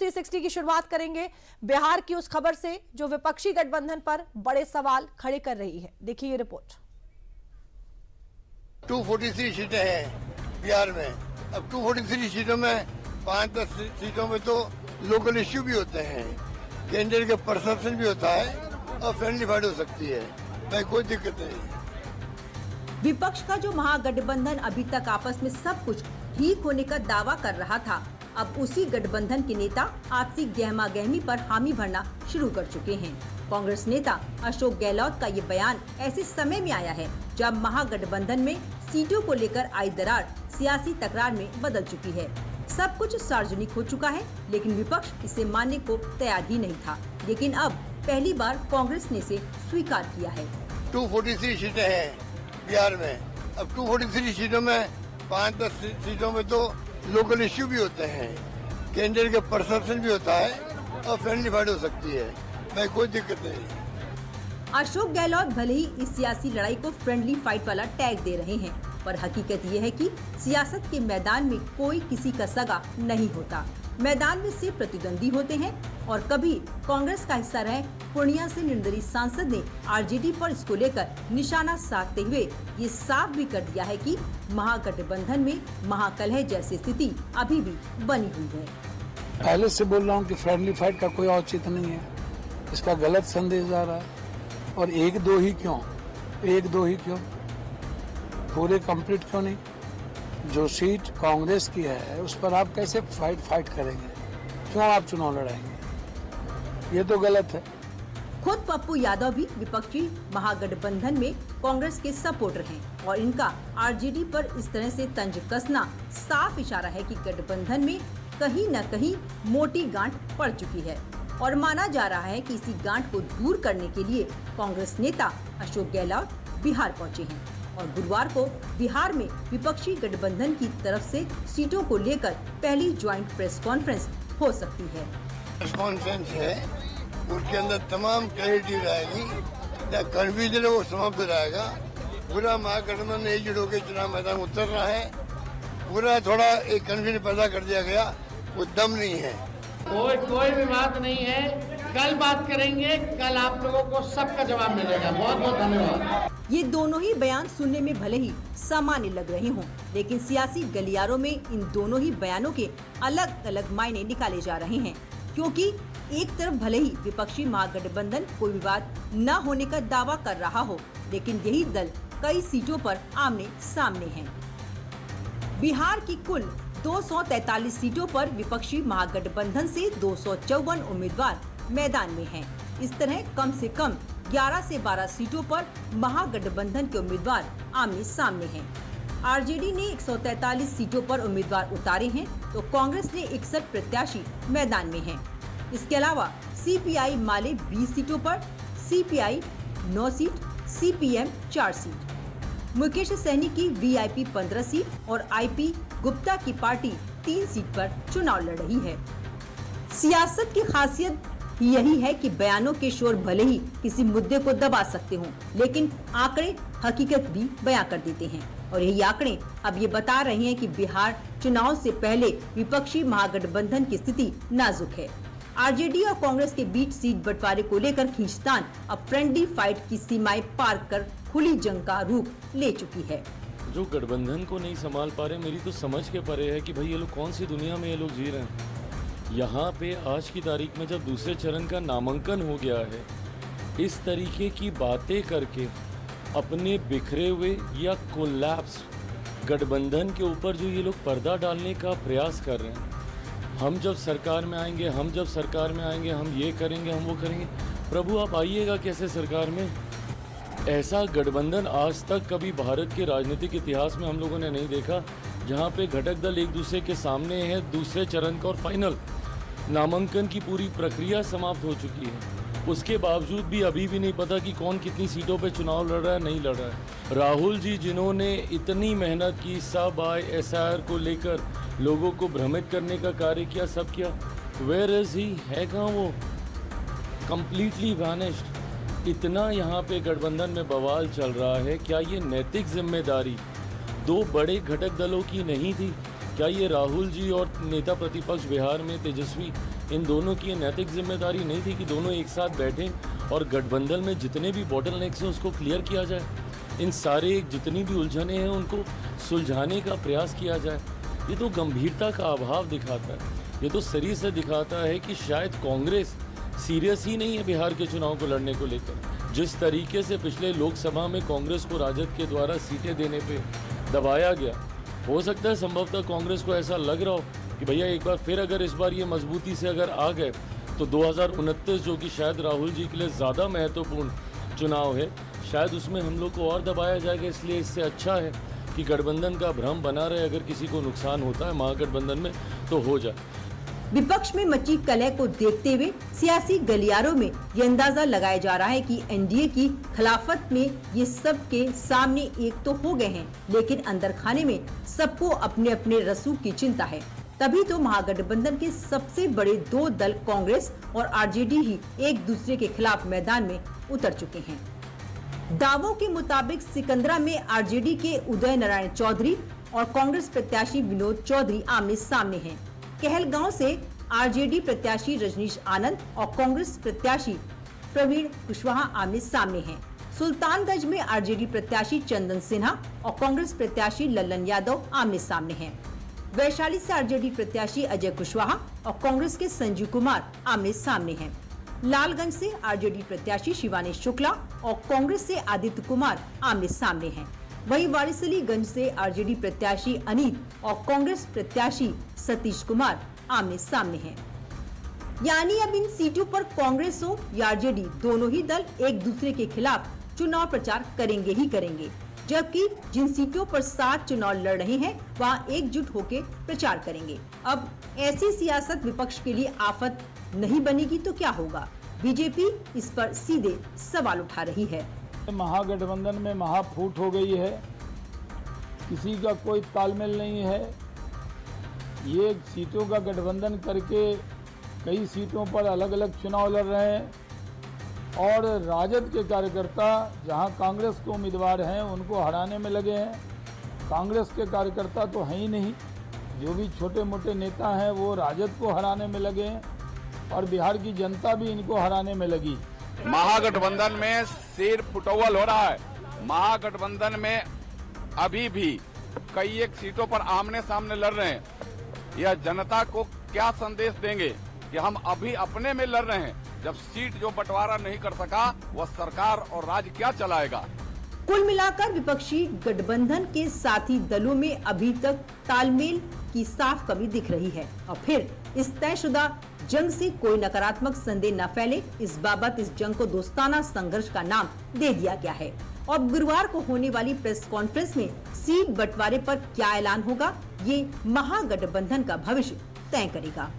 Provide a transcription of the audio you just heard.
360 की शुरुआत करेंगे बिहार की उस खबर से जो विपक्षी गठबंधन पर बड़े सवाल खड़े कर रही है। देखिए ये रिपोर्ट। 243 सीटें हैं बिहार में। अब 243 सीटों में 5-10 सीटों में तो लोकल इश्यू भी होते हैं, कैंडिडेट का परसेप्शन भी होता है और फ्रेंडली फाइट हो सकती है, भाई कोई दिक्कत नहीं। विपक्ष का जो महागठबंधन अभी तक आपस में सब कुछ ठीक होने का दावा कर रहा था, अब उसी गठबंधन के नेता आपसी गहमा गहमी पर हामी भरना शुरू कर चुके हैं। कांग्रेस नेता अशोक गहलोत का ये बयान ऐसे समय में आया है जब महागठबंधन में सीटों को लेकर आई दरार सियासी तकरार में बदल चुकी है। सब कुछ सार्वजनिक हो चुका है, लेकिन विपक्ष इसे मानने को तैयार ही नहीं था। लेकिन अब पहली बार कांग्रेस ने इसे स्वीकार किया है। 243 सीटें हैं बिहार में। अब 243 सीटों में 5-10 सीटों में तो लोकल इश्यू भी होते हैं, कैंडिडेट का परसेप्शन भी होता है और फ्रेंडली फाइट हो सकती है, भाई कोई दिक्कत नहीं। अशोक गहलोत भले ही इस सियासी लड़ाई को फ्रेंडली फाइट वाला टैग दे रहे हैं, पर हकीकत ये है कि सियासत के मैदान में कोई किसी का सगा नहीं होता। मैदान में सिर्फ प्रतिद्वंदी होते हैं और कभी कांग्रेस का हिस्सा रहे पूर्णिया से निर्दलीय सांसद ने आरजेडी पर इसको लेकर निशाना साधते हुए ये साफ भी कर दिया है कि महागठबंधन में महाकलह जैसी स्थिति अभी भी बनी हुई है। पहले से बोल रहा हूँ कि फ्रेंडली फाइट का कोई औचित्य नहीं है, इसका गलत संदेश जा रहा है। और एक दो ही क्यों, पूरे कंप्लीट क्यों नहीं? जो सीट कांग्रेस की है उस पर आप कैसे फाइट करेंगे? क्यों आप चुनाव लड़ाएंगे? ये तो गलत है। खुद पप्पू यादव भी विपक्षी महागठबंधन में कांग्रेस के सपोर्टर हैं और इनका आरजेडी पर इस तरह से तंज कसना साफ इशारा है कि गठबंधन में कहीं न कहीं मोटी गांठ पड़ चुकी है और माना जा रहा है कि इसी गांठ को दूर करने के लिए कांग्रेस नेता अशोक गहलोत बिहार पहुंचे हैं और गुरुवार को बिहार में विपक्षी गठबंधन की तरफ से सीटों को लेकर पहली ज्वाइंट प्रेस कॉन्फ्रेंस हो सकती है। प्रेस कॉन्फ्रेंस है, उसके अंदर तमाम क्लैरिटी रहेगी, कन्फ्यूजन है वो समाप्त हो जाएगा। पूरा महागठबंधन एकजुट होकर चुनाव मैदान में उतर रहा है। पूरा थोड़ा एक कन्फ्यूजन पैदा कर दिया गया, वो दम नहीं है। कोई भी बात नहीं है, कल बात करेंगे, कल आप लोगों को सबका जवाब मिलेगा। बहुत बहुत धन्यवाद। ये दोनों ही बयान सुनने में भले ही सामान्य लग रहे हों, लेकिन सियासी गलियारों में इन दोनों ही बयानों के अलग अलग मायने निकाले जा रहे हैं, क्योंकि एक तरफ भले ही विपक्षी महागठबंधन कोई विवाद न होने का दावा कर रहा हो, लेकिन यही दल कई सीटों पर आमने सामने हैं। बिहार की कुल 243 सीटों पर विपक्षी महागठबंधन से 254 उम्मीदवार मैदान में हैं। इस तरह कम से कम 11 से 12 सीटों पर महागठबंधन के उम्मीदवार आमने सामने हैं। आरजेडी ने 143 सीटों पर उम्मीदवार उतारे हैं, तो कांग्रेस ने 61 प्रत्याशी मैदान में हैं। इसके अलावा सीपीआई माले 20 सीटों पर, CPI 9 seat, CPM 4 seat, Mukesh Sahani की वीआईपी 15 सीट और आईपी गुप्ता की पार्टी 3 सीट पर चुनाव लड़ रही है। सियासत की खासियत यही है कि बयानों के शोर भले ही किसी मुद्दे को दबा सकते हों, लेकिन आंकड़े हकीकत भी बयां कर देते हैं और यही आंकड़े अब ये बता रहे हैं कि बिहार चुनाव से पहले विपक्षी महागठबंधन की स्थिति नाजुक है। आरजेडी और कांग्रेस के बीच सीट बंटवारे को लेकर खींचतान अब फ्रेंडली फाइट की सीमाएं पार कर खुली जंग का रूप ले चुकी है। जो गठबंधन को नहीं संभाल पा रहे, मेरी तो समझ के परे है कि भाई ये लोग कौन सी दुनिया में ये लोग जी रहे हैं। यहाँ पे आज की तारीख में जब दूसरे चरण का नामांकन हो गया है, इस तरीके की बातें करके अपने बिखरे हुए या कोलैप्स गठबंधन के ऊपर जो ये लोग पर्दा डालने का प्रयास कर रहे हैं, हम जब सरकार में आएंगे, हम ये करेंगे, हम वो करेंगे। प्रभु आप आइएगा कैसे सरकार में? ऐसा गठबंधन आज तक कभी भारत के राजनीतिक इतिहास में हम लोगों ने नहीं देखा, जहाँ पे घटक दल एक दूसरे के सामने है। दूसरे चरण का और फाइनल नामांकन की पूरी प्रक्रिया समाप्त हो चुकी है, उसके बावजूद भी अभी भी नहीं पता कि कौन कितनी सीटों पे चुनाव लड़ रहा है, नहीं लड़ रहा है। राहुल जी जिन्होंने इतनी मेहनत की, सब आए एसआईआर को लेकर लोगों को भ्रमित करने का कार्य किया, सब किया, वेयर इज ही, है कहाँ वो? Completely vanished. इतना यहाँ पे गठबंधन में बवाल चल रहा है, क्या ये नैतिक जिम्मेदारी दो बड़े घटक दलों की नहीं थी? क्या ये राहुल जी और नेता प्रतिपक्ष बिहार में तेजस्वी इन दोनों की ये नैतिक जिम्मेदारी नहीं थी कि दोनों एक साथ बैठें और गठबंधन में जितने भी बॉटलनेक्स हैं उसको क्लियर किया जाए, इन सारे जितनी भी उलझने हैं उनको सुलझाने का प्रयास किया जाए। ये तो गंभीरता का अभाव दिखाता है, ये तो शरीर से दिखाता है कि शायद कांग्रेस सीरियस ही नहीं है बिहार के चुनाव को लड़ने को लेकर। जिस तरीके से पिछले लोकसभा में कांग्रेस को राजद के द्वारा सीटें देने पे दबाया गया, हो सकता है संभवतः कांग्रेस को ऐसा लग रहा हो कि भैया एक बार फिर अगर इस बार ये मजबूती से अगर आ गए तो 2029 जो कि शायद राहुल जी के लिए ज़्यादा महत्वपूर्ण चुनाव है, शायद उसमें हम लोग को और दबाया जाएगा। इसलिए इससे अच्छा है कि गठबंधन का भ्रम बना रहे, अगर किसी को नुकसान होता है महागठबंधन में तो हो जाए। विपक्ष में मची कलह को देखते हुए सियासी गलियारों में ये अंदाजा लगाया जा रहा है कि एनडीए की खिलाफत में ये सब के सामने एक तो हो गए हैं, लेकिन अंदर खाने में सबको अपने अपने रसूख की चिंता है। तभी तो महागठबंधन के सबसे बड़े दो दल कांग्रेस और आरजेडी ही एक दूसरे के खिलाफ मैदान में उतर चुके हैं। दावों के मुताबिक सिकंदरा में आरजेडी के उदय नारायण चौधरी और कांग्रेस प्रत्याशी विनोद चौधरी आमने सामने हैं। कहलगांव से आरजेडी प्रत्याशी रजनीश आनंद और कांग्रेस प्रत्याशी प्रवीण कुशवाहा आमने सामने हैं। सुल्तानगंज में आरजेडी प्रत्याशी चंदन सिन्हा और कांग्रेस प्रत्याशी लल्लन यादव आमने सामने हैं। वैशाली से आरजेडी प्रत्याशी अजय कुशवाहा और कांग्रेस के संजीव कुमार आमने सामने हैं। लालगंज से आरजेडी प्रत्याशी शिवानी शुक्ला और कांग्रेस से आदित्य कुमार आमने सामने हैं। वहीं वारिसलीगंज से आरजेडी प्रत्याशी अनीत और कांग्रेस प्रत्याशी सतीश कुमार आमने सामने हैं। यानी अब इन सीटों पर कांग्रेस हो या आरजेडी, दोनों ही दल एक दूसरे के खिलाफ चुनाव प्रचार करेंगे ही करेंगे। जबकि जिन सीटों पर साथ चुनाव लड़ रहे हैं वहां एकजुट होकर प्रचार करेंगे। अब ऐसी सियासत विपक्ष के लिए आफत नहीं बनेगी तो क्या होगा? बीजेपी इस पर सीधे सवाल उठा रही है। महागठबंधन में महाफूट हो गई है, किसी का कोई तालमेल नहीं है। ये सीटों का गठबंधन करके कई सीटों पर अलग अलग चुनाव लड़ रहे हैं और राजद के कार्यकर्ता जहां कांग्रेस के उम्मीदवार हैं उनको हराने में लगे हैं। कांग्रेस के कार्यकर्ता तो हैं ही नहीं, जो भी छोटे मोटे नेता हैं वो राजद को हराने में लगे हैं और बिहार की जनता भी इनको हराने में लगी। महागठबंधन में सिर फुटौल हो रहा है। महागठबंधन में अभी भी कई एक सीटों पर आमने सामने लड़ रहे हैं। यह जनता को क्या संदेश देंगे कि हम अभी अपने में लड़ रहे हैं, जब सीट जो बंटवारा नहीं कर सका वह सरकार और राज्य क्या चलाएगा। कुल मिलाकर विपक्षी गठबंधन के साथी दलों में अभी तक तालमेल की साफ कमी दिख रही है और फिर इस तयशुदा जंग से कोई नकारात्मक संदेह न फैले, इस बाबत इस जंग को दोस्ताना संघर्ष का नाम दे दिया गया है। और गुरुवार को होने वाली प्रेस कॉन्फ्रेंस में सीट बंटवारे पर क्या ऐलान होगा, ये महागठबंधन का भविष्य तय करेगा।